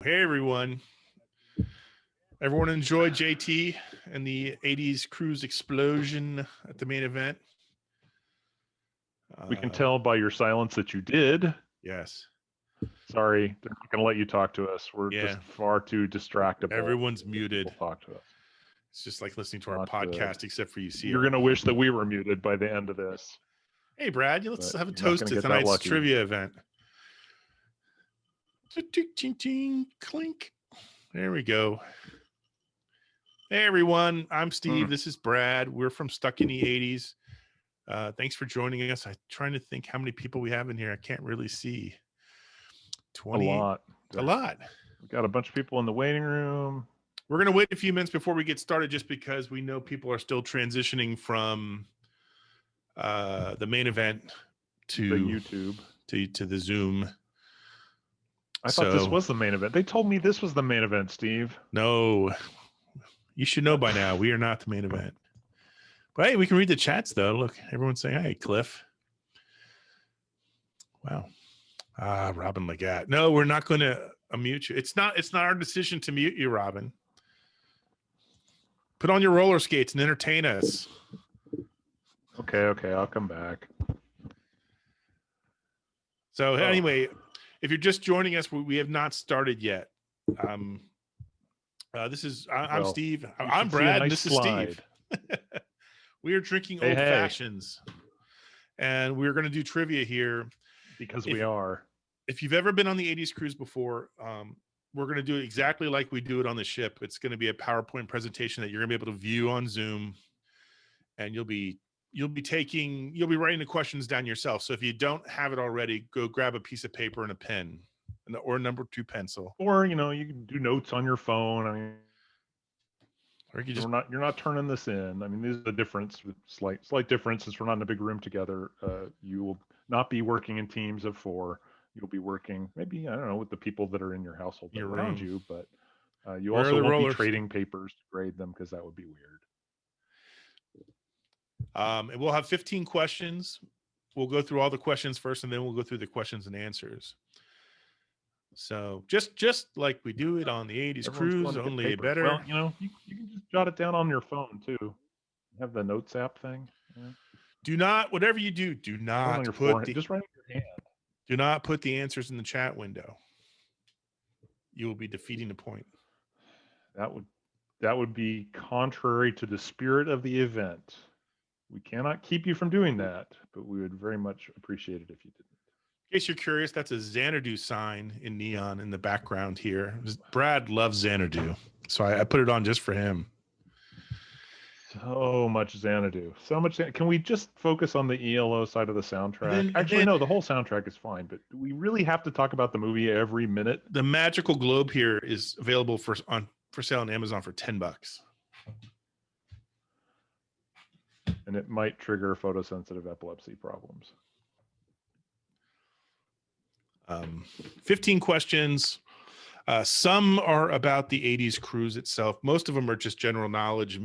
Hey, everyone. Everyone enjoyed JT and the 80s cruise explosion at the main event? We can tell by your silence that you did. Yes. Sorry, they're not going to let you talk to us. We're just far too distractible. Everyone's muted. Talk to us. It's just like listening to our podcast, except for you see. You're going to wish that we were muted by the end of this. Hey, Brad, let's have a toast to tonight's trivia event. Clink. There we go. Hey, everyone. I'm Steve. This is Brad. We're from Stuck in the 80s. Thanks for joining us. I'm trying to think how many people we have in here. I can't really see. 20. A lot. We've got a bunch of people in the waiting room. We're going to wait a few minutes before we get started just because we know people are still transitioning from the main event to the YouTube to the Zoom. I thought this was the main event. They told me this was the main event, Steve. No, you should know by now. We are not the main event. But hey, we can read the chats though. Look, everyone's saying, "Hey, Cliff." Wow. Robin Legat. No, we're not going to unmute you. It's not our decision to mute you, Robin. Put on your roller skates and entertain us. Okay, I'll come back. So anyway, if you're just joining us, we have not started yet. I'm Steve. I'm Brad. And this is Steve. We are drinking old fashions, and we're going to do trivia here because we are. If you've ever been on the 80s cruise before, we're going to do it exactly like we do it on the ship. It's going to be a PowerPoint presentation that you're going to be able to view on Zoom, and you'll be writing the questions down yourself. So if you don't have it already, go grab a piece of paper and a pen, or a number 2 pencil, or you can do notes on your phone. I mean, or you just you're not turning this in. I mean, this is the difference. Slight difference since we're not in a big room together. You will not be working in teams of 4. You'll be working maybe, I don't know, with the people that are in your household around you, but you also won't be trading papers to grade them because that would be weird. And we'll have 15 questions. We'll go through all the questions first, and then we'll go through the questions and answers. So just like we do it on the 80s cruise, only better. Well, you can just jot it down on your phone too. Have the notes app thing. Yeah. Do not, whatever you do, do not put just write in your hand. Do not put the answers in the chat window. You will be defeating the point. That would be contrary to the spirit of the event. We cannot keep you from doing that, but we would very much appreciate it if you didn't. In case you're curious, that's a Xanadu sign in neon in the background here. Brad loves Xanadu, so I put it on just for him. So much Xanadu. So much. Can we just focus on the ELO side of the soundtrack? Actually, no, the whole soundtrack is fine, but do we really have to talk about the movie every minute? The Magical Globe here is available for sale on Amazon for $10. And it might trigger photosensitive epilepsy problems. 15 questions. Some are about the 80s cruise itself. Most of them are just general knowledge,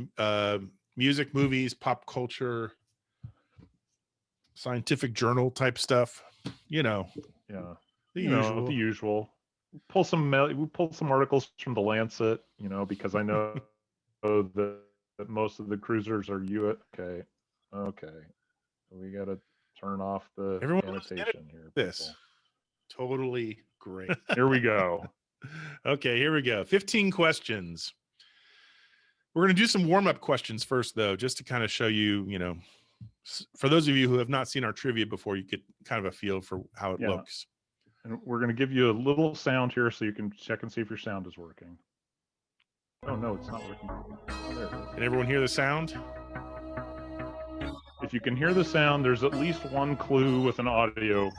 music, movies, pop culture, scientific journal type stuff. Yeah, the usual. We pull some articles from the Lancet, because I know that most of the cruisers are Okay. We got to turn off the annotation here. This totally great. Here we go. Okay, here we go. 15 questions. We're going to do some warm-up questions first, though, just to kind of show you, for those of you who have not seen our trivia before, you get kind of a feel for how it looks. And we're going to give you a little sound here so you can check and see if your sound is working. Oh, no, it's not working. Oh, there it is. Can everyone hear the sound? If you can hear the sound, there's at least one clue with an audio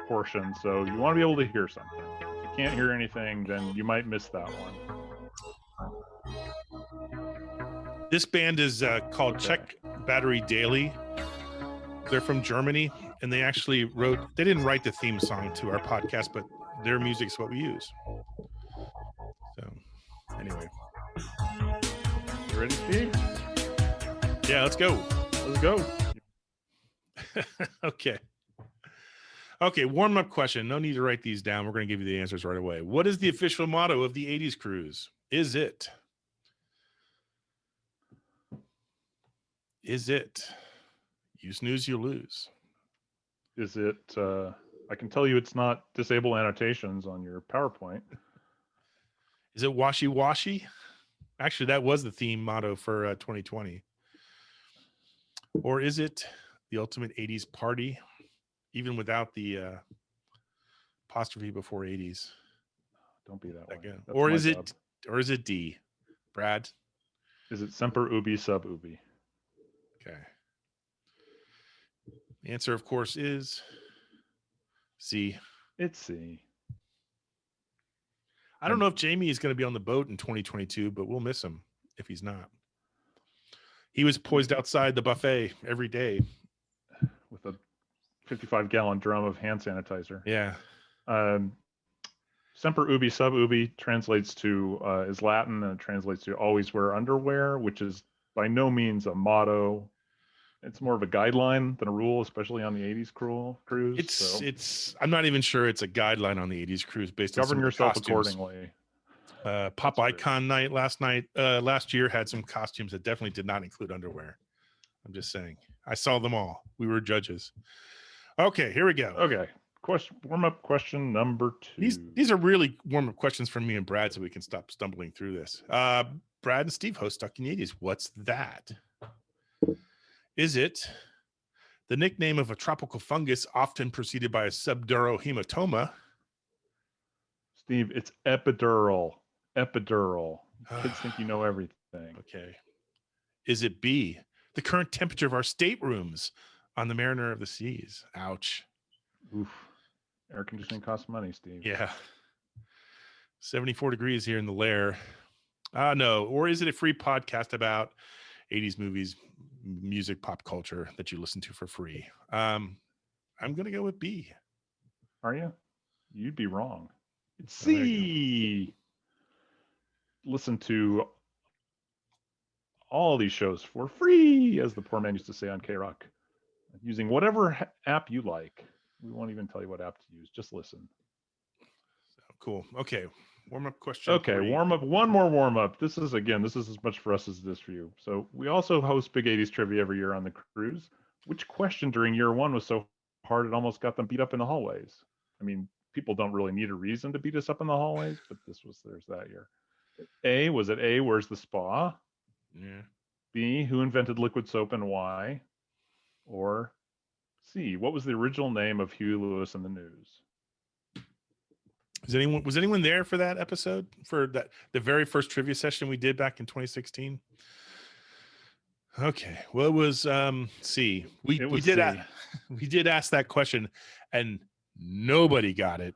portion, so you want to be able to hear something. If you can't hear anything, then you might miss that one. This band is called Check Battery Daily. They're from Germany, and they actually they didn't write the theme song to our podcast, but their music is what we use. So, anyway. You ready, Steve? Yeah, let's go. Let's go. Okay. Okay, warm-up question. No need to write these down. We're going to give you the answers right away. What is the official motto of the 80s cruise? Is it you snooze, you lose? Is it? I can tell you, it's not disable annotations on your PowerPoint. Is it washy-washy? Actually, that was the theme motto for 2020. Or is it the ultimate 80s party, even without the apostrophe before 80s? Don't be that way. Again. That's Or my is job. it D? Brad? Is it semper ubi sub ubi? Okay. The answer, of course, is C. It's C. I don't know if Jamie is going to be on the boat in 2022, but we'll miss him if he's not. He was poised outside the buffet every day with a 55-gallon drum of hand sanitizer. Yeah. Semper ubi sub ubi translates to is Latin, and it translates to always wear underwear, which is by no means a motto. It's more of a guideline than a rule, especially on the 80s cruise. It's I'm not even sure it's a guideline on the 80s cruise based on some govern yourself costumes. accordingly. Pop Icon night last year had some costumes that definitely did not include underwear. I'm just saying. I saw them all. We were judges. Okay, here we go. Okay. Warm-up question number 2. These are really warm-up questions from me and Brad, so we can stop stumbling through this. Brad and Steve host Stuck in the 80s. What's that? Is it the nickname of a tropical fungus often preceded by a subdural hematoma? Steve, it's epidural. Epidural. Kids think you know everything. Okay. Is it B, the current temperature of our staterooms on the Mariner of the Seas? Ouch. Oof. Air conditioning costs money, Steve. Yeah. 74 degrees here in the lair. No. Or is it a free podcast about 80s movies, music, pop culture that you listen to for free? I'm going to go with B. Are you? You'd be wrong. It's C. Listen to all these shows for free, as the poor man used to say on K-Rock, using whatever app you like. We won't even tell you what app to use. Just listen. Cool. Okay. Warm-up question. Okay, 3. warm-up. One more warm-up. This is as much for us as it is for you. So we also host Big 80s Trivia every year on the cruise. Which question during year 1 was so hard it almost got them beat up in the hallways? I mean, people don't really need a reason to beat us up in the hallways, but there's that year. A, was it A, where's the spa? Yeah. B, who invented liquid soap and why? Or C, what was the original name of Huey Lewis and the News? Was anyone there for that episode, for the very first trivia session we did back in 2016? Okay. Well, it was C. We did ask that question and nobody got it.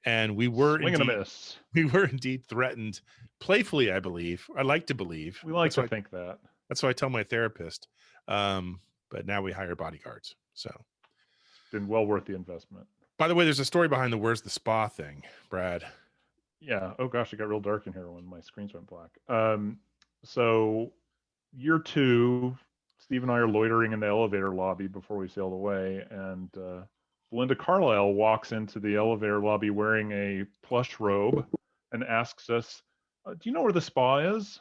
And we were swing and a miss. We were indeed threatened, playfully, I believe. I like to believe. We like to think that. That's what I tell my therapist. But now we hire bodyguards. So it's been well worth the investment. By the way, there's a story behind the where's the spa thing, Brad. Yeah. Oh gosh, it got real dark in here when my screens went black. So year 2, Steve and I are loitering in the elevator lobby before we sailed away, and Belinda Carlisle walks into the elevator lobby wearing a plush robe and asks us, do you know where the spa is?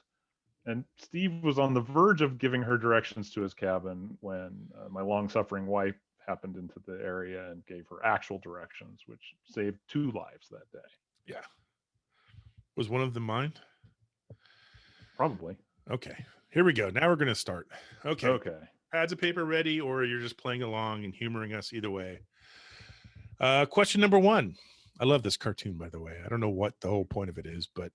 And Steve was on the verge of giving her directions to his cabin when my long-suffering wife happened into the area and gave her actual directions, which saved 2 lives that day. Yeah. Was one of them mine? Probably. Okay. Here we go. Now we're going to start. Okay. Okay. Pads of paper ready, or you're just playing along and humoring us either way. Question number 1. I love this cartoon, by the way. I don't know what the whole point of it is, but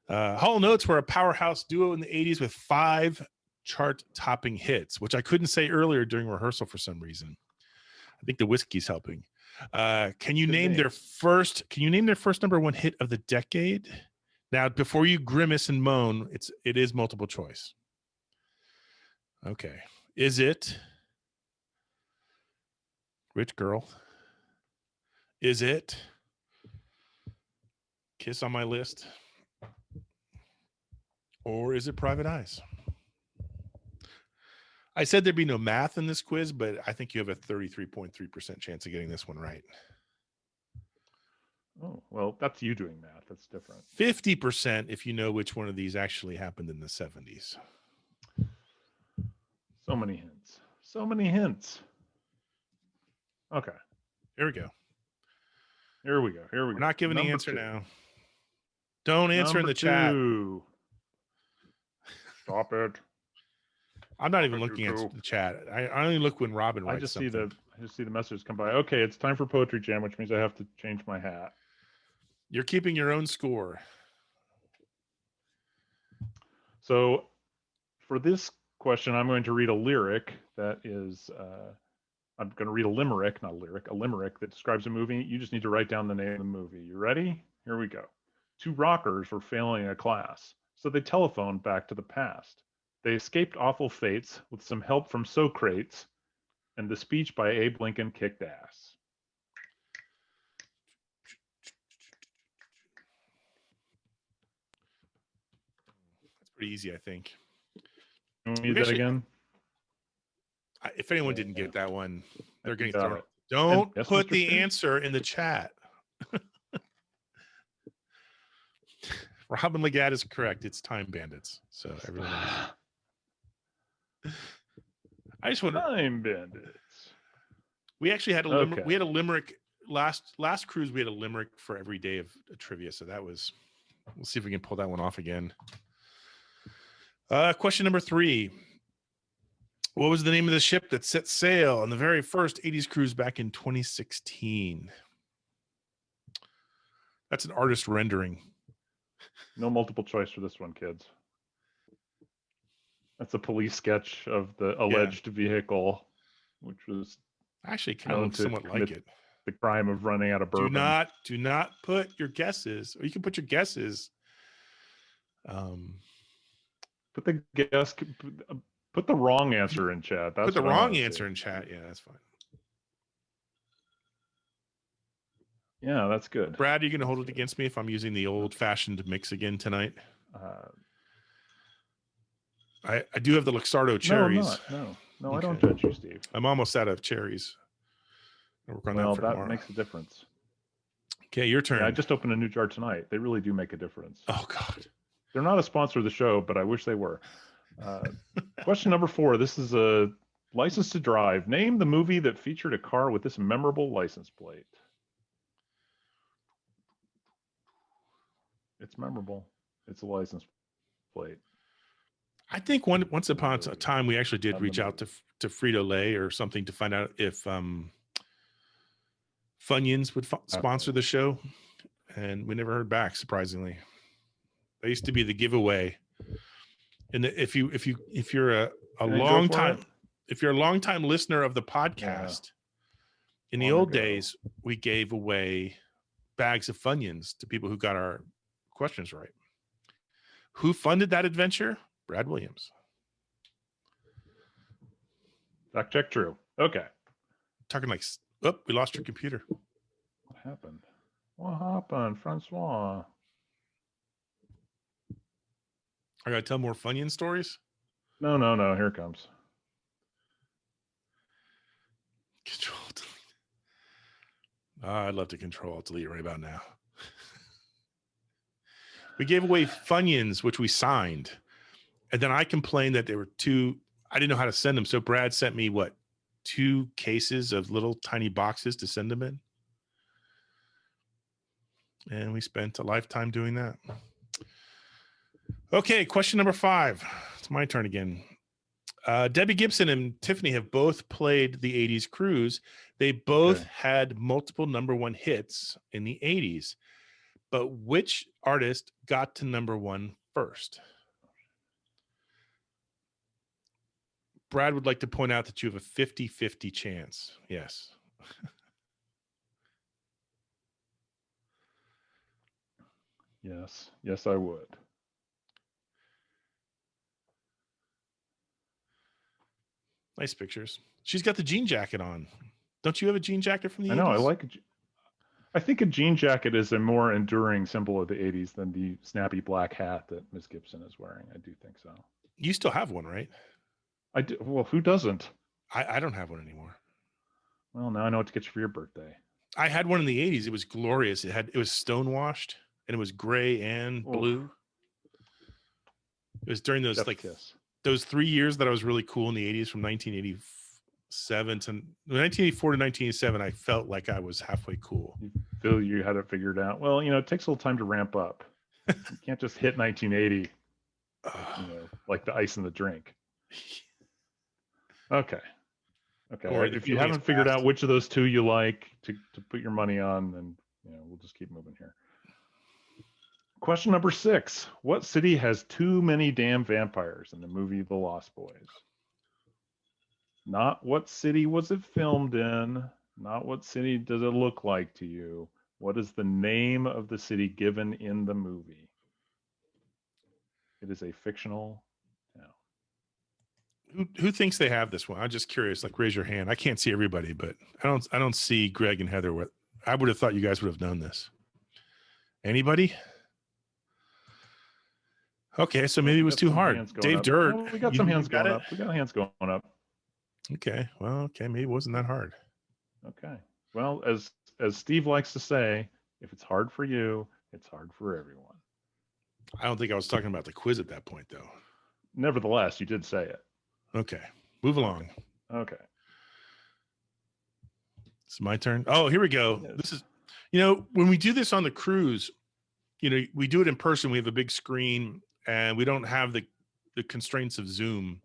Hall & Oates were a powerhouse duo in the 80s with 5 chart-topping hits, which I couldn't say earlier during rehearsal for some reason. I think the whiskey's helping. Can you name their first number 1 hit of the decade? Now, before you grimace and moan, it is multiple choice. Okay. Is it Rich Girl? Is it Kiss on My List? Or is it Private Eyes? I said there'd be no math in this quiz, but I think you have a 33.3% chance of getting this one right. Oh, well, that's you doing math. That's different. 50% if you know which one of these actually happened in the 70s. So many hints. So many hints. Okay. Here we go. Here we go. Here we We're go. not giving the Number answer 2. now. Don't answer in Number the chat. 2. Stop it. I'm not even looking at the chat. I only look when Robin writes something. I just see the messages come by. Okay, it's time for Poetry Jam, which means I have to change my hat. You're keeping your own score. So for this question, I'm going to read a lyric that is, I'm going to read a limerick, not a lyric, a limerick that describes a movie. You just need to write down the name of the movie. You ready? Here we go. 2 rockers were failing a class, so they telephoned back to the past. They escaped awful fates with some help from Socrates, and the speech by Abe Lincoln kicked ass. That's pretty easy, I think. Can we read that again? If anyone didn't get that one, they're getting thrown. It. Don't put the answer in the chat. Robin Legat is correct. It's Time Bandits. So everyone else. I just want Time Bandits. We actually had a limerick. We had a limerick last cruise. We had a limerick for every day of trivia. So that was. We'll see if we can pull that one off again. Question number 3. What was the name of the ship that set sail on the very first 80s cruise back in 2016? That's an artist rendering. No multiple choice for this one, kids. That's a police sketch of the alleged vehicle, which was actually kind of somewhat like it. The crime of running out of bourbon. Do not put your guesses, or you can put your guesses. Put the guess. Put the wrong answer in chat. Put the wrong answer in chat. Yeah, that's fine. Yeah, that's good. Brad, are you going to hold it against me if I'm using the old-fashioned mix again tonight? I do have the Luxardo cherries. No, okay. I don't judge you, Steve. I'm almost out of cherries. I'll work on that for tomorrow. Makes a difference. Okay, your turn. Yeah, I just opened a new jar tonight. They really do make a difference. Oh, God. They're not a sponsor of the show, but I wish they were. Question number 4. This is a license to drive. Name the movie that featured a car with this memorable license plate. It's memorable. It's a license plate. I think once upon a time we actually did reach out to Frito-Lay or something to find out if Funyuns would sponsor the show, and we never heard back. Surprisingly, they used to be the giveaway. And if you're a long time listener of the podcast, in the old days we gave away bags of Funyuns to people who got our questions right. Who funded that adventure? Brad Williams. Fact check true. Okay. Talking like, we lost your computer. What happened? What happened, Francois? I gotta tell more Funyun stories? No. Here it comes. Control delete. I'd love to control delete right about now. We gave away Funyuns, which we signed. And then I complained that they were I didn't know how to send them. So Brad sent me 2 cases of little tiny boxes to send them in. And we spent a lifetime doing that. Okay, question number 5. It's my turn again. Debbie Gibson and Tiffany have both played the 80s cruise. They both had multiple #1 hits in the 80s. But which artist got to #1 first? Brad would like to point out that you have a 50-50 chance. Yes. Yes, I would. Nice pictures. She's got the jean jacket on. Don't you have a jean jacket from the 80s? I know. I like it. I think a jean jacket is a more enduring symbol of the 80s than the snappy black hat that Miss Gibson is wearing. I do think so. You still have one, right? I do. Well, who doesn't? I don't have one anymore. Well, now I know what to get you for your birthday. I had one in the 80s. It was glorious. It was stonewashed and it was gray and blue. It was during those those 3 years that I was really cool in the 80s, from 1987 to 1984 to 1987. I felt like I was halfway cool. You feel you had it figured out. Well, it takes a little time to ramp up. You can't just hit 1980, like the ice in the drink. Okay. Or if you haven't figured out which of those two you like to put your money on, then we'll just keep moving here. Question number 6. What city has too many damn vampires in the movie The Lost Boys? Not what city was it filmed in, not what city does it look like to you. What is the name of the city given in the movie? It is a fictional town. Who thinks they have this one? I'm just curious. Like, raise your hand. I can't see everybody, but I don't see Greg and Heather. I would have thought you guys would have known this. Anybody? Okay, so maybe it was too hard. Dave Dirt. Well, we got some hands going up. We got hands going up. Okay. Well, okay. Maybe it wasn't that hard. Okay. Well, as Steve likes to say, if it's hard for you, it's hard for everyone. I don't think I was talking about the quiz at that point, though. Nevertheless, you did say it. Okay. Move along. Okay. It's my turn. Oh, here we go. Yes. This is, when we do this on the cruise, we do it in person. We have a big screen and we don't have the constraints of Zoom.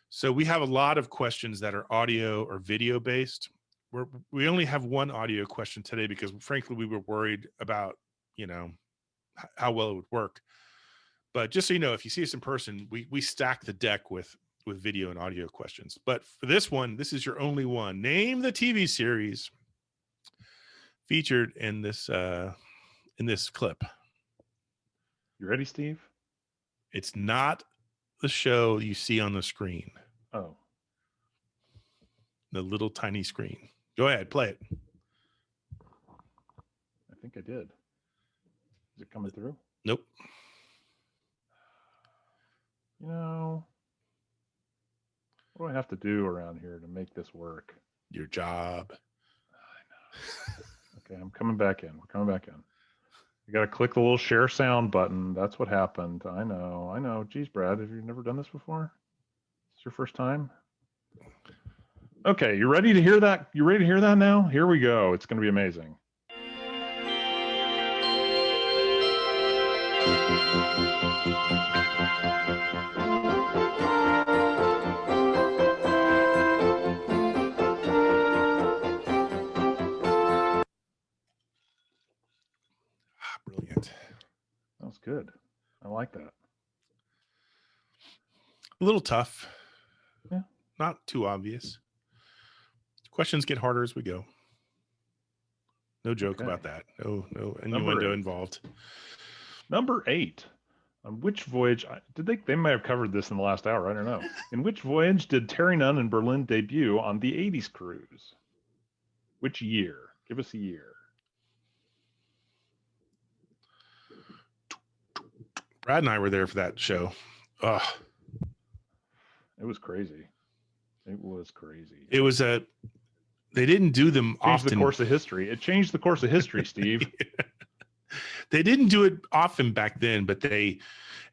So we have a lot of questions that are audio or video based. We only have one audio question today because, frankly, we were worried about, how well it would work. But just so you know, if you see us in person, we stack the deck with video and audio questions. But for this one, this is your only one. Name the TV series featured in this clip. You ready, Steve? It's not the show you see on the screen. Oh. The little tiny screen. Go ahead, play it. I think I did. Is it coming through? Nope. What do I have to do around here to make this work? Your job. I know. Okay, I'm coming back in. We're coming back in. You got to click the little share sound button. That's what happened. I know. Geez, Brad, have you never done this before? It's your first time? Okay, you ready to hear that? You ready to hear that now? Here we go. It's going to be amazing. Brilliant. That was good. I like that. A little tough. Yeah. Not too obvious. Questions get harder as we go. No joke about that. No innuendo involved. Number 8. On which voyage they might have covered this in the last hour, I don't know. In which voyage did Terry Nunn and Berlin debut on the 80s cruise? Which year? Give us a year. Brad and I were there for that show. Ugh. It was crazy. It was crazy. It was they didn't do them often. The course of history. It changed the course of history, Steve. They didn't do it often back then, but it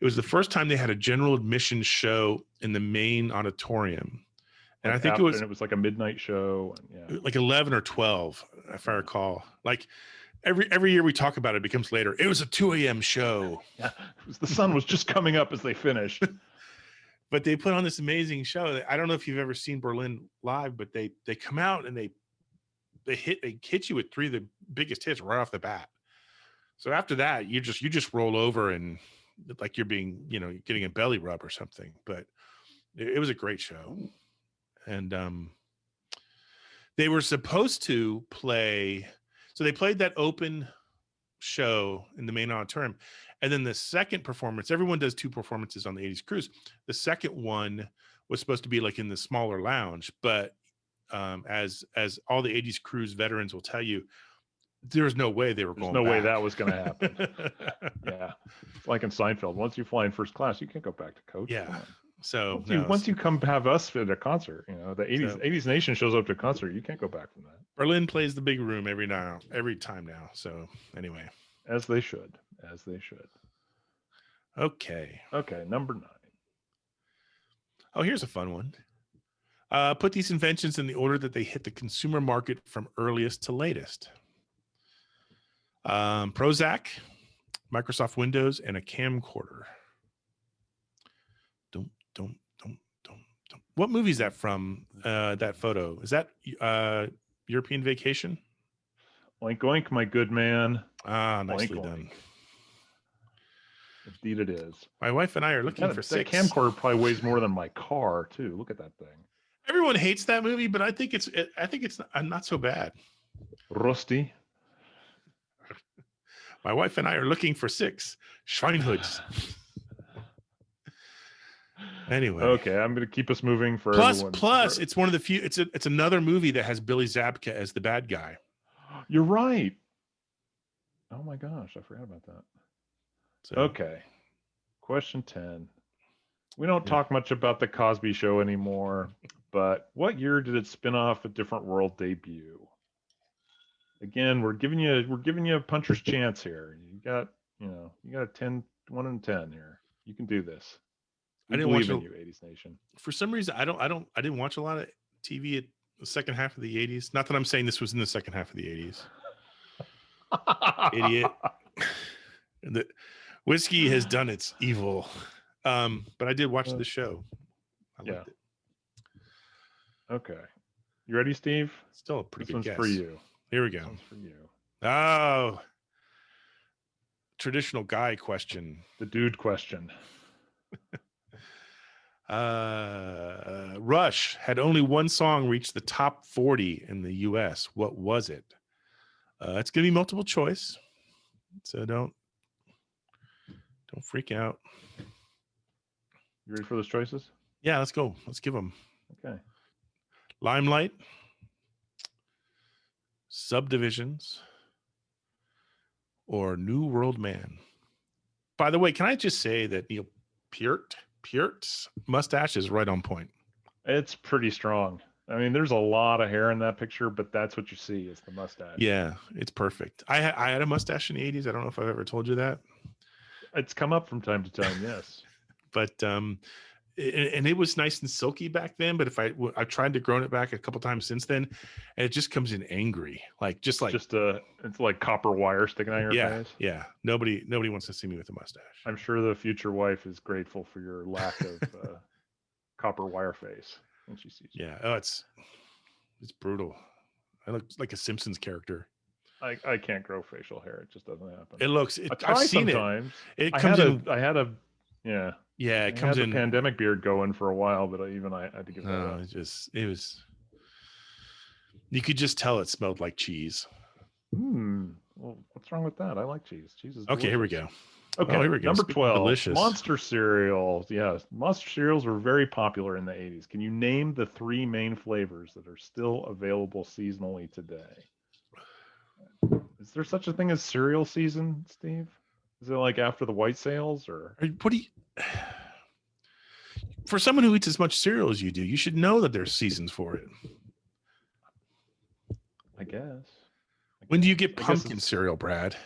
was the first time they had a general admission show in the main auditorium. And I think it was like a midnight show. Yeah. Like 11 or 12, if I recall. Like every year we talk about it, it becomes later. It was a 2 a.m. show. Yeah. The sun was just coming up as they finished. But they put on this amazing show. I don't know if you've ever seen Berlin live, but they come out and they hit you with 3 of the biggest hits right off the bat. So after that, you just roll over and like you're being, getting a belly rub or something. But it was a great show. And they were supposed to play. So they played that open show in the main auditorium. And then the second performance, everyone does 2 performances on the 80s cruise. The second one was supposed to be like in the smaller lounge. But as all the 80s cruise veterans will tell you, there's no way they were going back. There's no way that was going to happen. Yeah. It's like in Seinfeld. Once you fly in first class, you can't go back to coach. Yeah. So once you come have us at a concert, the 80s Nation shows up to a concert, you can't go back from that. Berlin plays the big room every time now. So anyway, as they should. Okay, number 9. Oh, here's a fun one. Put these inventions in the order that they hit the consumer market from earliest to latest. Prozac, Microsoft Windows, and a camcorder. Don't. What movie is that from? That photo, is that European Vacation? Oink oink, my good man. Nicely oink, done. Oink. Indeed, it is. My wife and I are looking for 6. That camcorder probably weighs more than my car too. Look at that thing. Everyone hates that movie, but I think it's not so bad. Rusty. My wife and I are looking for 6 Schweinhoods. Anyway, okay, I'm going to keep us moving for plus it's one of the few. It's another movie that has Billy Zabka as the bad guy. You're right. Oh my gosh, I forgot about that. So, okay, question 10. We don't talk much about the Cosby Show anymore, but what year did it spin off A Different World debut? Again, we're giving you a puncher's chance here. You got a 1 in 10 here. You can do this. I didn't believe in you, 80s Nation. For some reason, I didn't watch a lot of TV at the second half of the 80s. Not that I'm saying this was in the second half of the 80s. Idiot. The whiskey has done its evil. But I did watch the show. I liked it. Okay. You ready, Steve? Still a pretty good guess. For you. Here we go. This one's for you. Oh. Traditional guy question. The dude question. Rush had only one song reach the top 40 in the US. What was it? It's gonna be multiple choice, so don't freak out. You ready for those choices? Yeah, let's go. Let's give them. Okay. Limelight, Subdivisions, or New World Man. By the way, can I just say that Neil Peart's mustache is right on point. It's pretty strong. I mean, there's a lot of hair in that picture, but that's what you see is the mustache. Yeah, it's perfect. I had a mustache in the 80s. I don't know if I've ever told you that. It's come up from time to time, yes. But and it was nice and silky back then. But I've tried to grow it back a couple times since then, and it just comes in angry, it's like copper wire sticking out your face. Yeah. Nobody wants to see me with a mustache. I'm sure the future wife is grateful for your lack of copper wire face when she sees you. Yeah. Oh, it's brutal. I look like a Simpsons character. I can't grow facial hair. It just doesn't happen. I've seen sometimes. It comes in. I had a it comes in. A pandemic beard going for a while, but I had to give that up. It was. You could just tell it smelled like cheese. Well, what's wrong with that? I like cheese. Cheese is delicious. Okay. Here we go. Okay, here we go. Number 12. Delicious. Monster cereals. Yes, monster cereals were very popular in the 80s. Can you name the 3 main flavors that are still available seasonally today? Is there such a thing as cereal season, Steve? Is it like after the white sales, or what do you? For someone who eats as much cereal as you do, you should know that there's seasons for it. I guess. When do you get pumpkin cereal, Brad?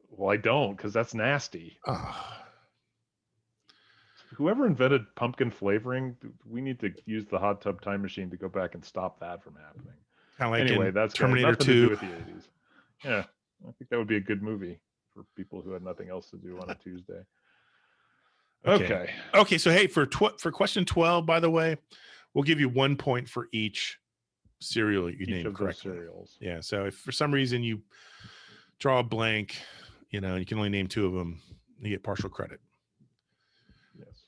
Well, I don't, because that's nasty. Oh. Whoever invented pumpkin flavoring, we need to use the hot tub time machine to go back and stop that from happening. Anyway, that's Terminator 2 to do with the 80s. Yeah, I think that would be a good movie for people who had nothing else to do on a Tuesday. Okay. So hey, for question 12, by the way, we'll give you 1 point for each cereal you name correctly. Cereals. Yeah. So if for some reason you draw a blank, you can only name 2 of them, you get partial credit. Yes.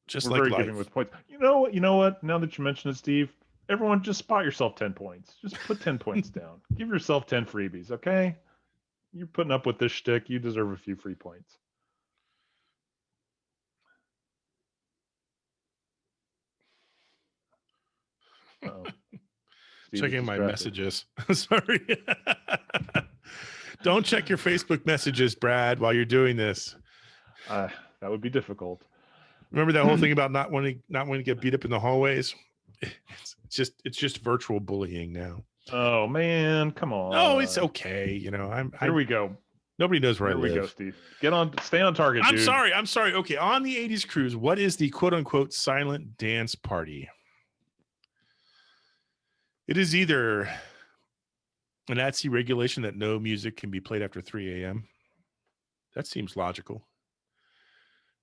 Just We're like very life. giving with points. You know what? Now that you mention it, Steve, everyone just spot yourself 10 points. Just put 10 points down. Give yourself 10 freebies, okay? You're putting up with this shtick. You deserve a few free points. Checking my messages. Sorry. Don't check your Facebook messages, Brad, while you're doing this. That would be difficult. Remember that whole thing about not wanting to get beat up in the hallways? It's just virtual bullying now. Oh man, come on. No, it's okay. You know, Here we go. Nobody knows where I live. Here we go, Steve. Stay on target, dude. I'm sorry. Okay, on the 80s cruise, what is the quote unquote silent dance party? It is either an at-sea regulation that no music can be played after 3 a.m. That seems logical.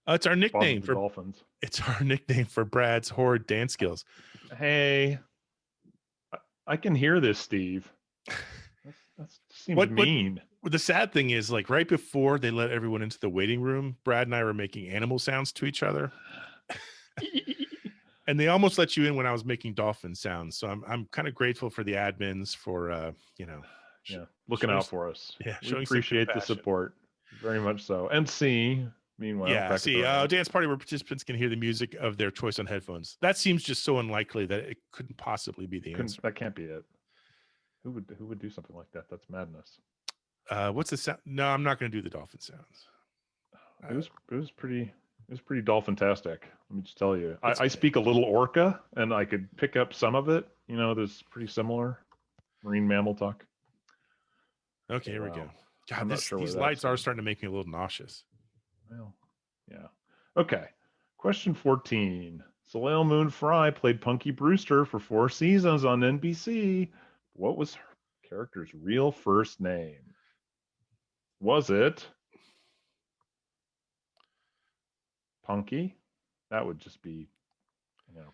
It's our nickname for dolphins. It's our nickname for Brad's horrid dance skills. Hey, I can hear this, Steve. That seems mean. The sad thing is, like, right before they let everyone into the waiting room, Brad and I were making animal sounds to each other. And they almost let you in when I was making dolphin sounds. So I'm kind of grateful for the admins for looking out for us. Yeah, we appreciate the support very much so. And meanwhile, dance party where participants can hear the music of their choice on headphones. That seems just so unlikely that it couldn't possibly be the answer. That can't be it. Who would do something like that? That's madness. What's the sound? No, I'm not going to do the dolphin sounds. It was pretty dolphin-tastic. Let me just tell you. I speak a little orca, and I could pick up some of it. You know, there's pretty similar marine mammal talk. Okay, here we go. God, these lights are starting to make me a little nauseous. Well, yeah. Okay. Question 14. Soleil Moon Frye played Punky Brewster for 4 seasons on NBC. What was her character's real first name? Was it Punky? That would just be,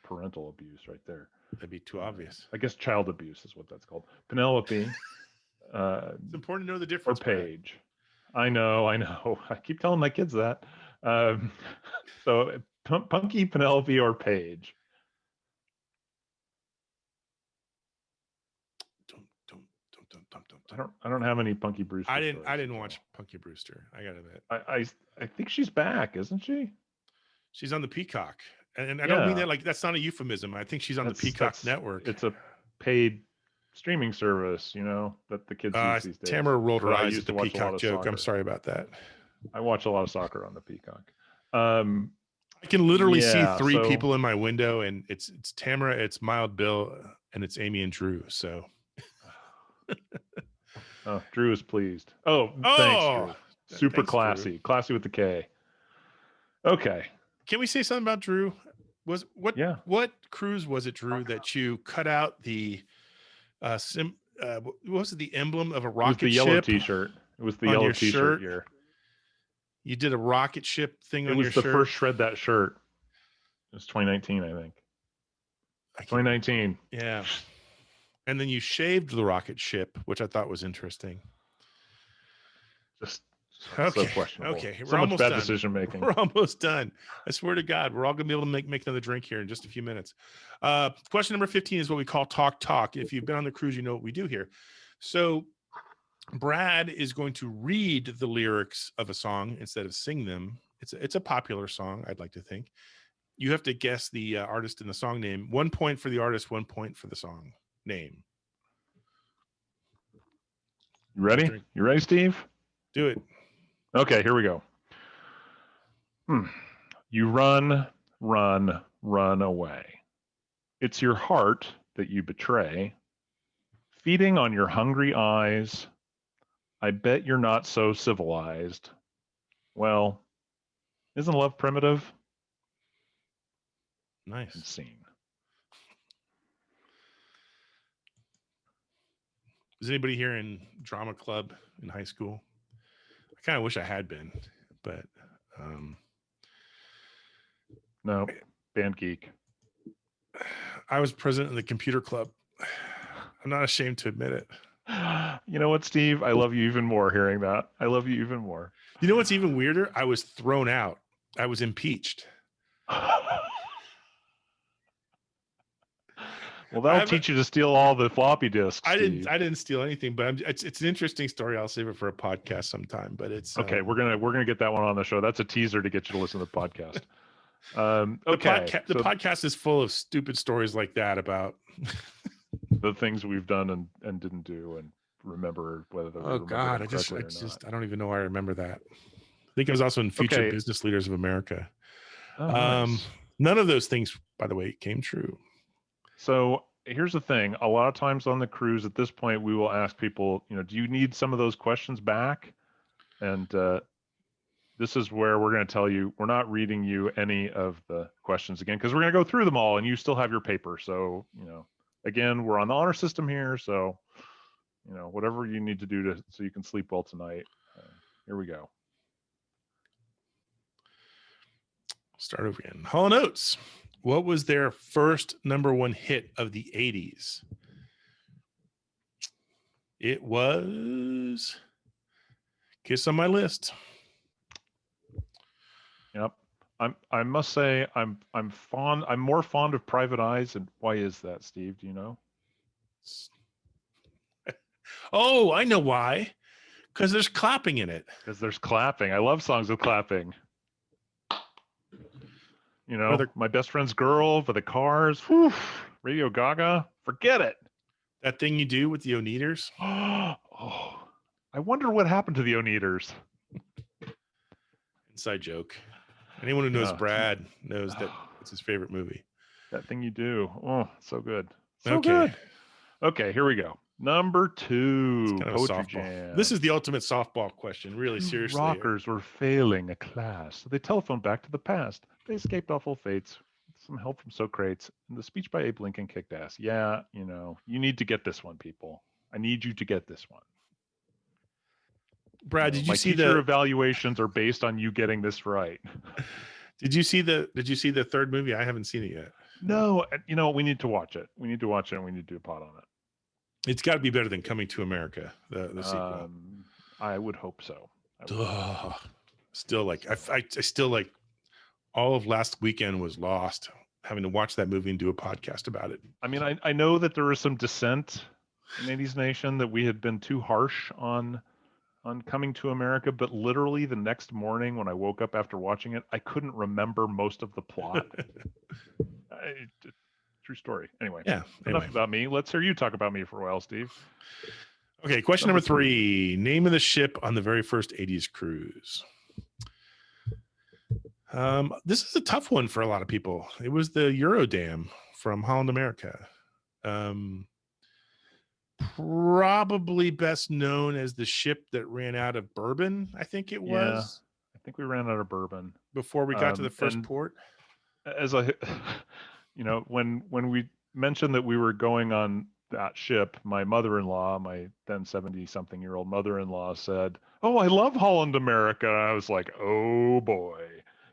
parental abuse right there. That'd be too obvious. I guess child abuse is what that's called. Penelope. It's important to know the difference. Or Paige. Brad. I know. I keep telling my kids that. So Punky, Penelope, or Paige. I don't have any Punky Brewster. I didn't watch Punky Brewster. I gotta admit. I think she's back, isn't she? She's on the Peacock, and I don't mean that like that's not a euphemism. I think she's on the Peacock network. It's a paid streaming service, that the kids use these days. Tamara rolled her eyes at the Peacock joke. I'm sorry about that. I watch a lot of soccer on the Peacock. I can literally see 3 people in my window, and it's Tamara, it's Mild Bill, and it's Amy and Drew. So. Oh, Drew is pleased. Oh, thanks, Drew. Super classy. Drew. Classy with the K. Okay. Can we say something about Drew? What cruise was it, Drew, that you cut out the what was it, the emblem of a rocket ship? It was the yellow t-shirt. It was the yellow t-shirt year. You did a rocket ship thing on your shirt? It was the first Shred That Shirt. It was 2019, I think. 2019. Yeah. And then you shaved the rocket ship, which I thought was interesting. Just so questionable. Okay, so much bad decision making. We're almost done. I swear to God, we're all going to be able to make another drink here in just a few minutes. Question number 15 is what we call talk. If you've been on the cruise, you know what we do here. So Brad is going to read the lyrics of a song instead of sing them. It's a popular song, I'd like to think. You have to guess the artist and the song name. 1 point for the artist, 1 point for the song name. You ready? You ready, Steve? Do it. Okay, here we go. You run away. It's your heart that you betray, feeding on your hungry eyes. I bet you're not so civilized. Well, isn't love primitive? Nice. And scene. Was anybody here in drama club in high school? I kind of wish I had been, but no, band geek. I was president of the computer club. I'm not ashamed to admit it. You know what, Steve? I love you even more hearing that. I love you even more. You know what's even weirder? I was thrown out. I was impeached. Well, that'll teach you to steal all the floppy disks. I didn't steal anything, but it's an interesting story. I'll save it for a podcast sometime. But it's okay. We're gonna get that one on the show. That's a teaser to get you to listen to the podcast. The podcast is full of stupid stories like that about the things we've done and didn't do and remember whether. Oh God, I don't even know why I remember that. I think I was also in Future Business Leaders of America. Oh, nice. None of those things, by the way, came true. So here's the thing. A lot of times on the cruise at this point, we will ask people, do you need some of those questions back? And this is where we're going to tell you, we're not reading you any of the questions again, because we're going to go through them all and you still have your paper. So, again, we're on the honor system here. So, whatever you need to do so you can sleep well tonight. Here we go. Start over again. Hall & Oates. What was their first #1 hit of the 80s? It was Kiss on My List. Yep. I must say I'm more fond of Private Eyes. And why is that, Steve? Do you know? Oh, I know why. Because there's clapping in it. Because there's clapping. I love songs with clapping. My Best Friend's Girl for the Cars. Whew, Radio Gaga. Forget it. That thing you do with the Oneaters. Oh, I wonder what happened to the Oneaters. Inside joke. Anyone who knows Brad knows that it's his favorite movie. That thing you do. Oh, so good. So good. Okay, here we go. #2, Poetry Jam. This is the ultimate softball question, really, seriously. Rockers were failing a class, so they telephoned back to the past. They escaped awful fates with some help from Socrates, and the speech by Abe Lincoln kicked ass. Yeah, you need to get this one, people. I need you to get this one. Brad, did you see the evaluations are based on you getting this right? Did you see the third movie? I haven't seen it yet. No, we need to watch it. We need to watch it and we need to do a pod on it. It's got to be better than Coming to America, the sequel. I would hope so. Still I still like all of last weekend was lost having to watch that movie and do a podcast about it. I mean, I know that there was some dissent in 80s Nation that we had been too harsh on Coming to America, but literally the next morning when I woke up after watching it, I couldn't remember most of the plot. True story. Anyway, enough about me. Let's hear you talk about me for a while, Steve. Okay, question number 3. Name of the ship on the very first 80s cruise. This is a tough one for a lot of people. It was the Eurodam from Holland America. Probably best known as the ship that ran out of Bourbon, I think it was. I think we ran out of Bourbon before we got to the first port. As when we mentioned that we were going on that ship, my mother-in-law, my then 70-something-year-old mother-in-law said, "Oh, I love Holland America." I was like, "Oh boy."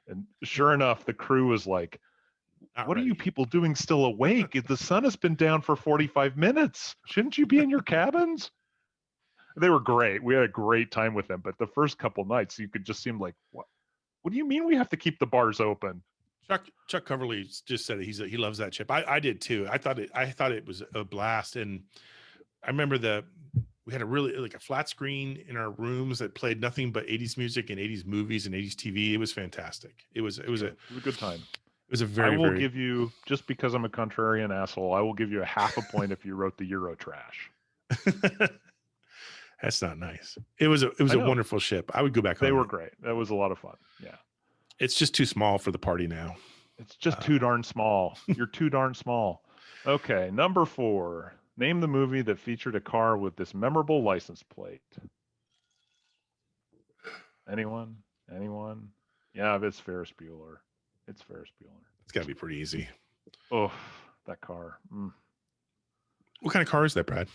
And sure enough, the crew was like, "What are you people doing still awake? The sun has been down for 45 minutes. Shouldn't you be in your cabins?" They were great. We had a great time with them. But the first couple nights, you could just seem like, what do you mean we have to keep the bars open? Chuck Coverly just said he loves that ship. I did too. I thought it was a blast. And I remember we had a flat screen in our rooms that played nothing but 80s music and 80s movies and 80s TV. It was fantastic. It was a good time. It was a very, I will give you, just because I'm a contrarian asshole, I will give you a half a point if you wrote the Euro trash. That's not nice. It was a wonderful ship. I would go back home. They were great. That was a lot of fun. Yeah. It's just too small for the party now. It's just too darn small. You're too darn small. Okay, number 4. Name the movie that featured a car with this memorable license plate. Anyone? Yeah, it's Ferris Bueller. It's got to be pretty easy. Oh, that car. What kind of car is that, Brad?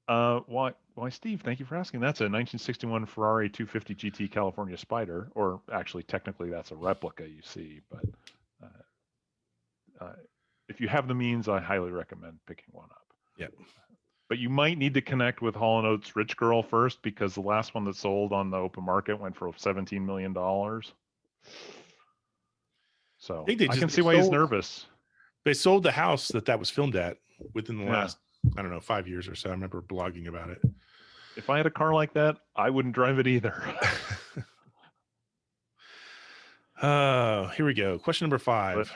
Why, Steve, thank you for asking. That's a 1961 Ferrari 250 GT California Spider, or actually, technically, that's a replica you see. But if you have the means, I highly recommend picking one up. Yep. But you might need to connect with Hall & Oates Rich Girl first, because the last one that sold on the open market went for $17 million. So I can see why he's nervous. They sold the house that was filmed at within the last, 5 years or so. I remember blogging about it. If I had a car like that, I wouldn't drive it either. Here we go. Question number 5. But,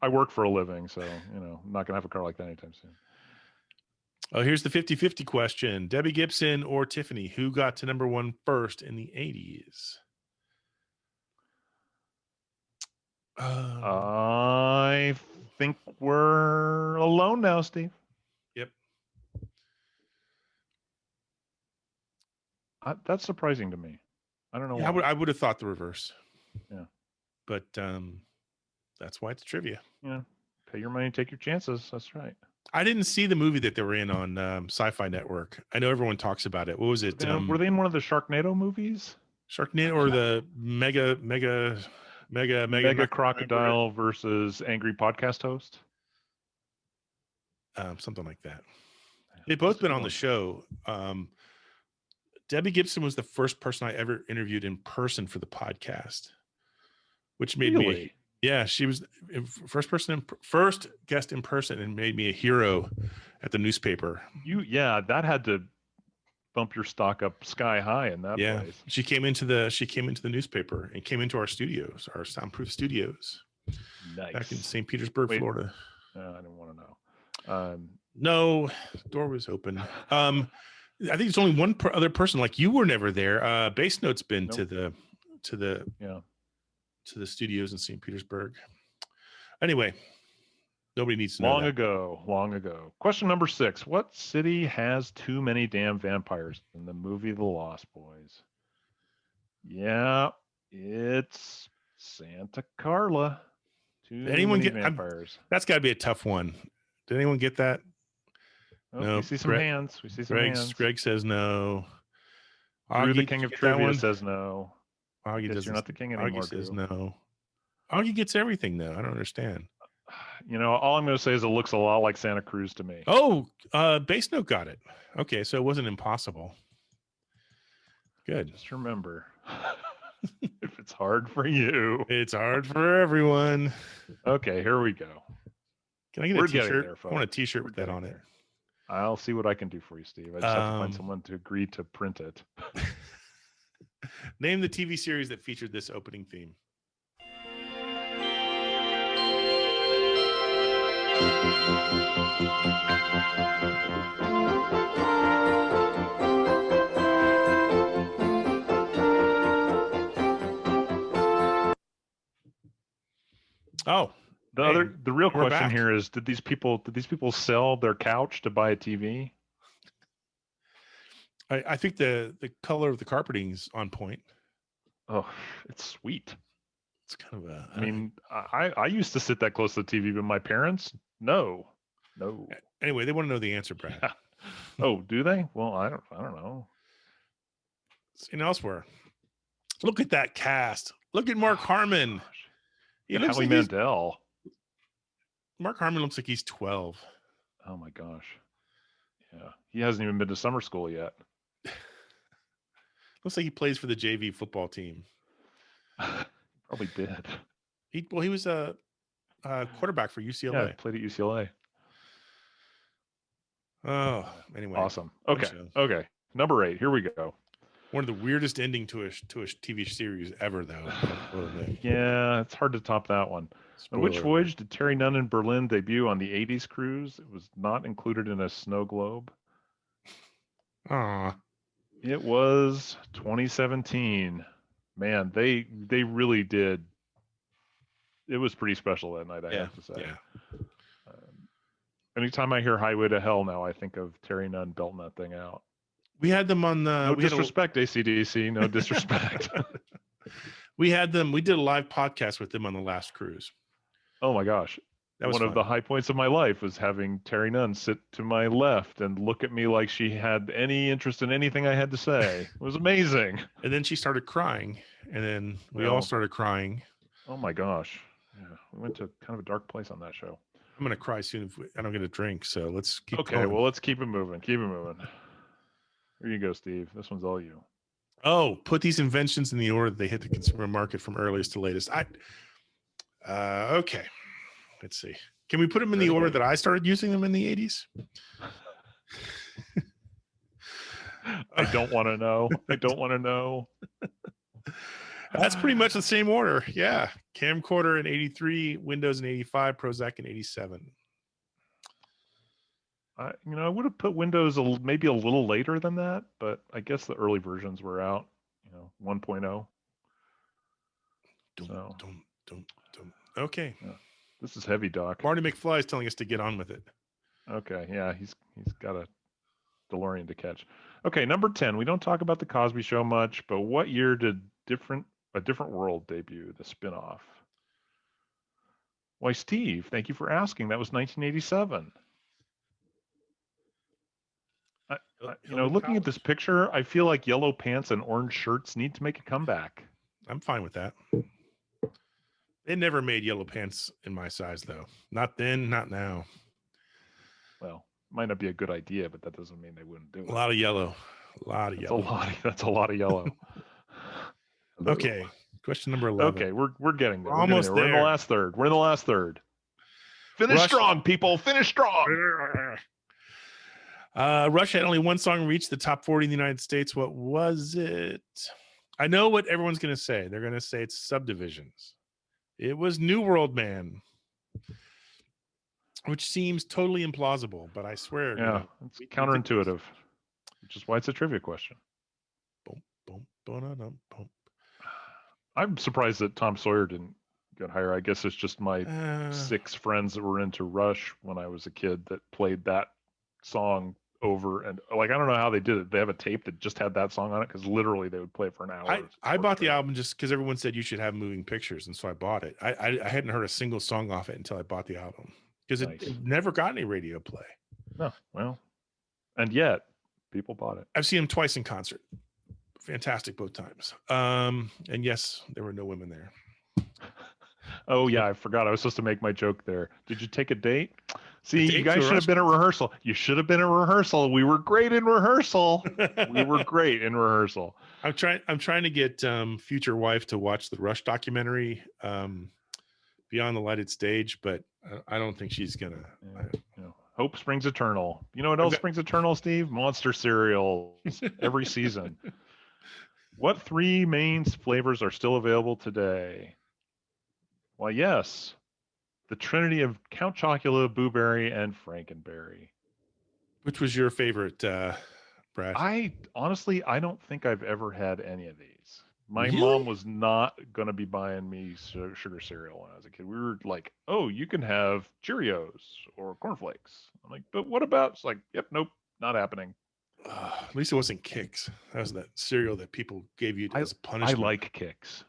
I work for a living, so, I'm not going to have a car like that anytime soon. Oh, here's the 50-50 question. Debbie Gibson or Tiffany, who got to #1 first in the 80s? I think we're alone now, Steve. Yep. That's surprising to me. I don't know Yeah, why. I would have thought the reverse. Yeah. But that's why it's trivia. Yeah. Pay your money, take your chances. That's right. I didn't see the movie that they were in on Sci-Fi Network. I know everyone talks about it. What was it? Were they in one of the Sharknado movies? Sharknado or the mega crocodile versus angry podcast host? Something like that. They've both been on the show. Debbie Gibson was the first person I ever interviewed in person for the podcast, which made me, yeah, she was first guest in person and made me a hero at the newspaper. That had to bump your stock up sky high in that place. She came into the newspaper and came into our studios, our soundproof studios. Nice. Back in St. Petersburg, Florida. I didn't want to know. No, door was open. I think it's only one other person. Like, you were never there. Base Note's been to the studios in St. Petersburg. Anyway, nobody needs to know. Long ago. Question number 6. What city has too many damn vampires in the movie The Lost Boys? Yeah, it's Santa Carla. Too many vampires. That's got to be a tough one. Did anyone get that? Oh, no. We see some hands. Greg says no. Drew, the king of trivia, says no. Augie doesn't. You're not the king anymore. Augie says no. Augie gets everything though. I don't understand. All I'm going to say is it looks a lot like Santa Cruz to me. Oh, Base Note got it. Okay, so it wasn't impossible. Good. Just remember, if it's hard for you, it's hard for everyone. Okay, here we go. Can I get a t-shirt? I want a t-shirt with that on it. I'll see what I can do for you, Steve. I just have to find someone to agree to print it. Name the TV series that featured this opening theme. Oh, the real question here is: Did these people sell their couch to buy a TV? I think the color of the carpeting is on point. Oh, it's sweet. It's kind of a. I mean, I used to sit that close to the TV, but my parents, no. Anyway, they want to know the answer, Brad. Yeah. Oh, do they? Well, I don't know. And elsewhere, look at that cast. Look at Mark Harmon. He looks like Mandel. Mark Harmon looks like he's 12. Oh my gosh. Yeah, he hasn't even been to summer school yet. Looks like he plays for the JV football team. Probably did. He was a quarterback for UCLA. Yeah, played at UCLA. Oh, anyway. Awesome. Okay. Number 8. Here we go. One of the weirdest ending to a TV series ever, though. Yeah, it's hard to top that one. On which voyage did Terry Nunn in Berlin debut on the 80s cruise? It was not included in a snow globe. It was 2017. Man, they really did. It was pretty special that night, I have to say. Yeah. Anytime I hear Highway to Hell now, I think of Terry Nunn belting that thing out. We had them on the... No disrespect, AC/DC. No disrespect. We had them. We did a live podcast with them on the last cruise. Oh my gosh. That was one of the high points of my life was having Terry Nunn sit to my left and look at me like she had any interest in anything I had to say. It was amazing. And then she started crying. And then we all started crying. Oh my gosh. Yeah, we went to kind of a dark place on that show. I'm going to cry soon if I don't get a drink. So let's keep going. Okay, well, let's keep it moving. Here you go, Steve. This one's all you. Oh, put these inventions in the order that they hit the consumer market from earliest to latest. Okay. Let's see. Can we put them in the order that I started using them in the 80s? I don't want to know. That's pretty much the same order. Yeah. Camcorder in 83, Windows in 85, Prozac in 87. I would have put Windows maybe a little later than that, but I guess the early versions were out, 1.0. Don't. Okay. Yeah. This is heavy, Doc. Marty McFly is telling us to get on with it. Okay, yeah, he's got a DeLorean to catch. Okay, number 10. We don't talk about the Cosby Show much, but what year did A Different World debut, the spinoff? Why, Steve, thank you for asking. That was 1987. Looking at this picture, I feel like yellow pants and orange shirts need to make a comeback. I'm fine with that. They never made yellow pants in my size, though. Not then, not now. Well, might not be a good idea, but that doesn't mean they wouldn't do it. A lot of yellow. That's a lot of yellow. Okay. Question number 11. Okay, we're getting there. We're almost there. We're in the last third. Finish strong, people. Finish strong. Rush had only one song reach the top 40 in the United States. What was it? I know what everyone's going to say. They're going to say it's Subdivisions. It was New World Man, which seems totally implausible, but I swear. Yeah, it's counterintuitive, which is why it's a trivia question. Boom, boom, boom, boom. I'm surprised that Tom Sawyer didn't get higher. I guess it's just my 6 friends that were into Rush when I was a kid that played that song over, and I don't know how they did it. They have a tape that just had that song on it, because literally they would play it for an hour. I bought the album just because everyone said you should have moving pictures, and so I bought it. I hadn't heard a single song off it until I bought the album, because it never got any radio play. No, well, and yet people bought it. I've seen him twice in concert. Fantastic both times. And yes, there were no women there. Oh yeah, I forgot. I was supposed to make my joke there. Did you take a date? See, you guys should have been at rehearsal. You should have been at rehearsal. We were great in rehearsal. I'm trying to get future wife to watch the Rush documentary, Beyond the Lighted Stage, but I don't think she's gonna. Hope springs eternal. You know what else springs eternal, Steve? Monster cereals every season. What 3 main flavors are still available today? Well, yes. The trinity of Count Chocula, Boo Berry, and Frankenberry. Which was your favorite, Brad? I don't think I've ever had any of these. My mom was not going to be buying me sugar cereal when I was a kid. We were like, oh, you can have Cheerios or cornflakes. I'm like, but what about? It's like, yep, nope, not happening. At least it wasn't Kix. That was that cereal that people gave you as punishment. I like Kix.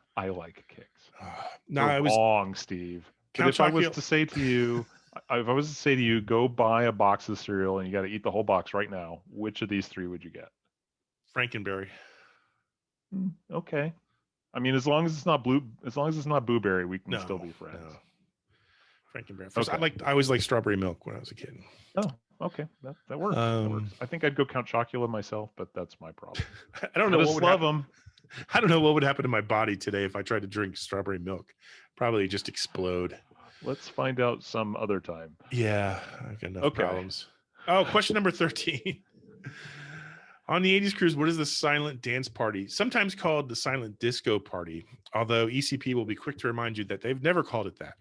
No, it was wrong, Steve. But if I was to say to you, go buy a box of cereal and you got to eat the whole box right now, which of these 3 would you get? Frankenberry. Okay. I mean, as long as it's not Boo Berry, we can still be friends. No. Frankenberry. First, okay. I always liked strawberry milk when I was a kid. Oh, okay. That works. I think I'd go Count Chocula myself, but that's my problem. I don't know what would happen. I don't know what would happen to my body today if I tried to drink strawberry milk. Probably just explode. Let's find out some other time. Yeah, I've got enough problems. Oh, question number 13. On the 80s cruise, what is the silent dance party? Sometimes called the silent disco party, although ECP will be quick to remind you that they've never called it that,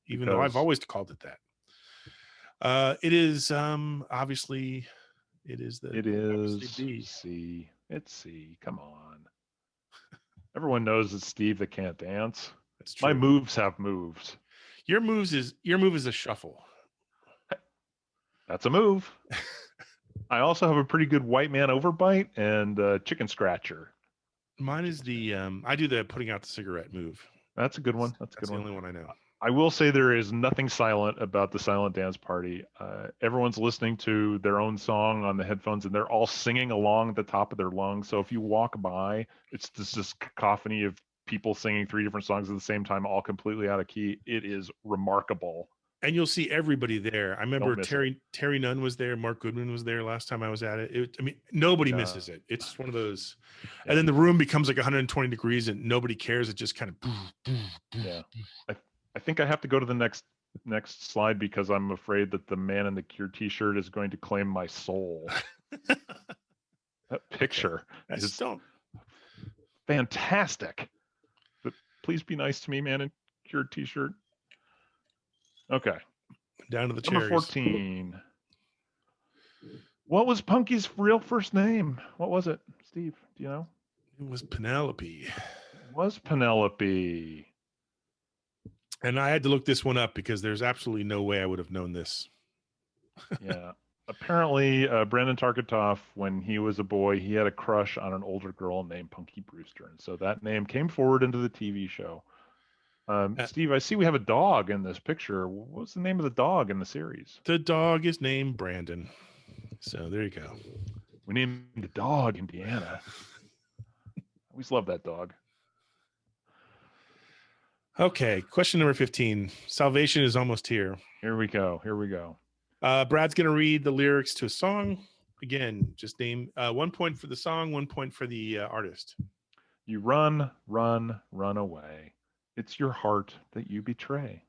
even though I've always called it that. It is obviously, it is C. It's C. Come on. Everyone knows it's Steve that can't dance. That's true. My moves have moves. Your move is a shuffle. That's a move. I also have a pretty good white man overbite and chicken scratcher. Mine is the I do the putting out the cigarette move. That's a good one. That's the only one I know. I will say there is nothing silent about the silent dance party. Everyone's listening to their own song on the headphones, and they're all singing along at the top of their lungs. So if you walk by, it's this cacophony of people singing 3 different songs at the same time, all completely out of key. It is remarkable. And you'll see everybody there. I remember Terry Nunn was there. Mark Goodman was there last time I was at it. Nobody misses it. It's one of those. And then the room becomes like 120 degrees and nobody cares. It just kind of. Yeah. I think I have to go to the next slide because I'm afraid that the man in the Cure t-shirt is going to claim my soul. That picture is fantastic. But please be nice to me, man in Cure t-shirt. Okay. Down to the cherries. Number 14. What was Punky's real first name? What was it, Steve? Do you know? It was Penelope. It was Penelope. And I had to look this one up because there's absolutely no way I would have known this. Yeah. Apparently, Brandon Tarketoff, when he was a boy, he had a crush on an older girl named Punky Brewster. And so that name came forward into the TV show. Steve, I see we have a dog in this picture. What's the name of the dog in the series? The dog is named Brandon. So there you go. We named the dog Indiana. I always love that dog. Okay, question number 15. Salvation is almost here. Here we go. Here we go. Brad's going to read the lyrics to a song. Again, just name 1 point for the song, 1 point for the artist. You run, run, run away. It's your heart that you betray.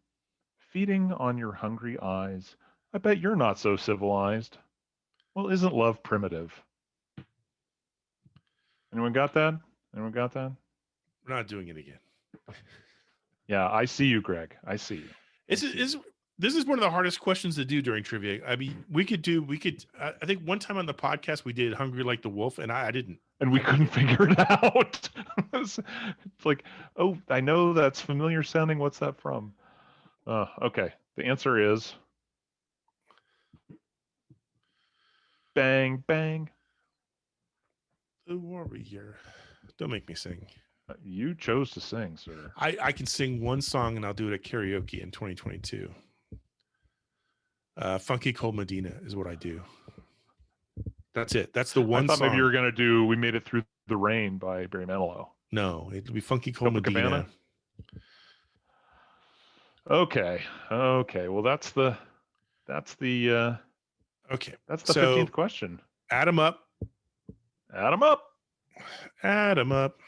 Feeding on your hungry eyes. I bet you're not so civilized. Well, isn't love primitive? Anyone got that? Anyone got that? We're not doing it again. Yeah, I see you, Greg. I see you. This is one of the hardest questions to do during trivia. I mean, I think one time on the podcast we did Hungry Like the Wolf, and I didn't. And we couldn't figure it out. It's like, oh, I know that's familiar sounding. What's that from? Okay. The answer is Bang, Bang. The Warrior. Don't make me sing. You chose to sing, sir. I can sing one song and I'll do it at karaoke in 2022. Funky Cold Medina is what I do. That's it. That's the one I thought song. maybe you were going to do We Made It Through the Rain by Barry Manilow. No, it'll be Funky Cold Copacabana? Medina. Okay. Well, that's the Okay. That's the 15th question. Add them up. Add them up. Add them up.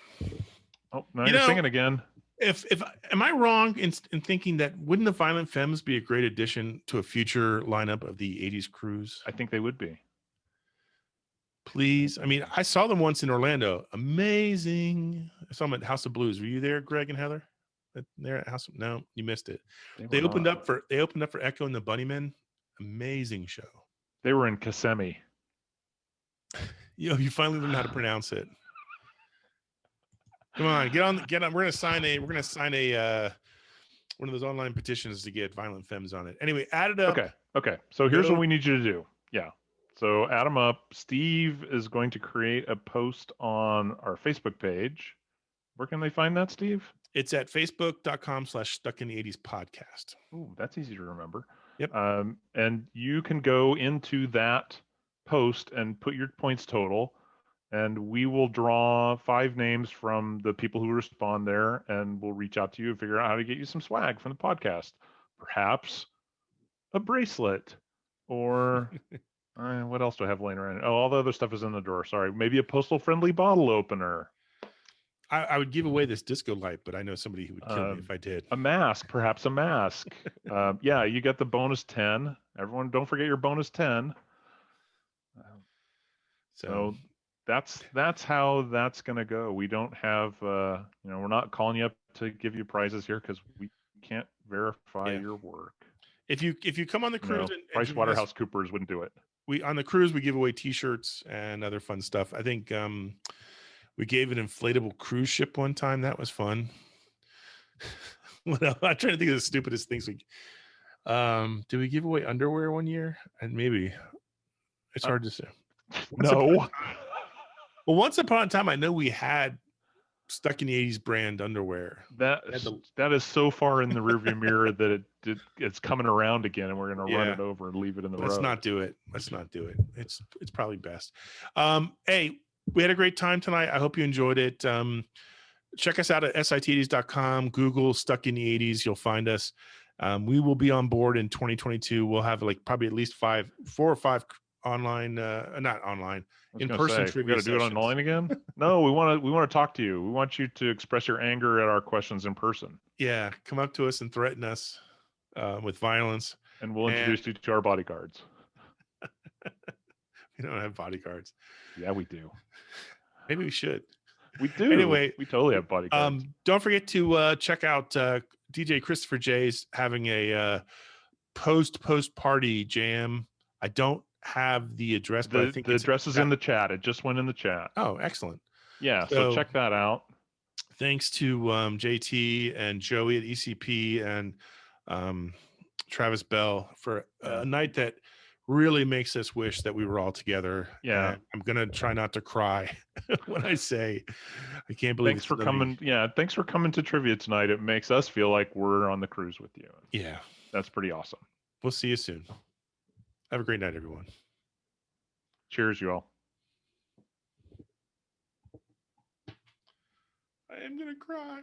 Oh, now you're singing again. If am I wrong in thinking that wouldn't the Violent Femmes be a great addition to a future lineup of the 80s cruise? I think they would be. Please. I mean, I saw them once in Orlando. Amazing. I saw them at House of Blues. Were you there, Greg and Heather? There at House of, no, you missed it. They opened up for Echo and the Bunnymen. Amazing show. They were in Kissimmee. You finally learned how to pronounce it. Come on, get on. We're gonna sign a one of those online petitions to get Violent Femmes on it. Anyway, add it up. Okay. So here's what we need you to do. Yeah. So add them up. Steve is going to create a post on our Facebook page. Where can they find that, Steve? It's at facebook.com/stuckinthe80s podcast. Ooh, that's easy to remember. Yep. And you can go into that post and put your points total, and we will draw 5 names from the people who respond there, and we'll reach out to you and figure out how to get you some swag from the podcast. Perhaps a bracelet, or what else do I have laying around? Oh, all the other stuff is in the drawer. Sorry. Maybe a postal friendly bottle opener. I would give away this disco light, but I know somebody who would kill me if I did. A mask, perhaps a mask. Yeah, you get the bonus 10. Everyone, don't forget your bonus 10. So that's how that's going to go. We don't have, we're not calling you up to give you prizes here because we can't verify your work. If you come on the cruise, PricewaterhouseCoopers wouldn't do it. On the cruise we give away T-shirts and other fun stuff. I think we gave an inflatable cruise ship one time. That was fun. I'm trying to think of the stupidest things. Did we give away underwear one year? And maybe it's hard to say. No. Well, once upon a time, I know we had Stuck in the 80s brand underwear. That is so far in the rearview mirror that it's coming around again, and we're going to run it over and leave it in the road. Let's not do it. It's probably best. Hey, we had a great time tonight. I hope you enjoyed it. Check us out at sit80s.com. Google Stuck in the 80s. You'll find us. We will be on board in 2022. We'll have probably at least 4 or 5 online, not online, in-person trivia. We got to do it online again? No, we want to talk to you. We want you to express your anger at our questions in person. Yeah, come up to us and threaten us with violence. And we'll introduce you to our bodyguards. We don't have bodyguards. Yeah, we do. Maybe we should. We do. Anyway, we totally have bodyguards. Don't forget to check out DJ Christopher J's having a post party jam. I don't have the address, but I think the address is in the chat. It just went in the chat. Oh, excellent. Yeah, so check that out. Thanks to JT and Joey at ECP and Travis Bell for a night that really makes us wish that we were all together. Yeah. And I'm going to try not to cry when I say I can't believe Thanks for coming. Yeah. Thanks for coming to trivia tonight. It makes us feel like we're on the cruise with you. Yeah. That's pretty awesome. We'll see you soon. Have a great night, everyone. Cheers, you all. I am going to cry.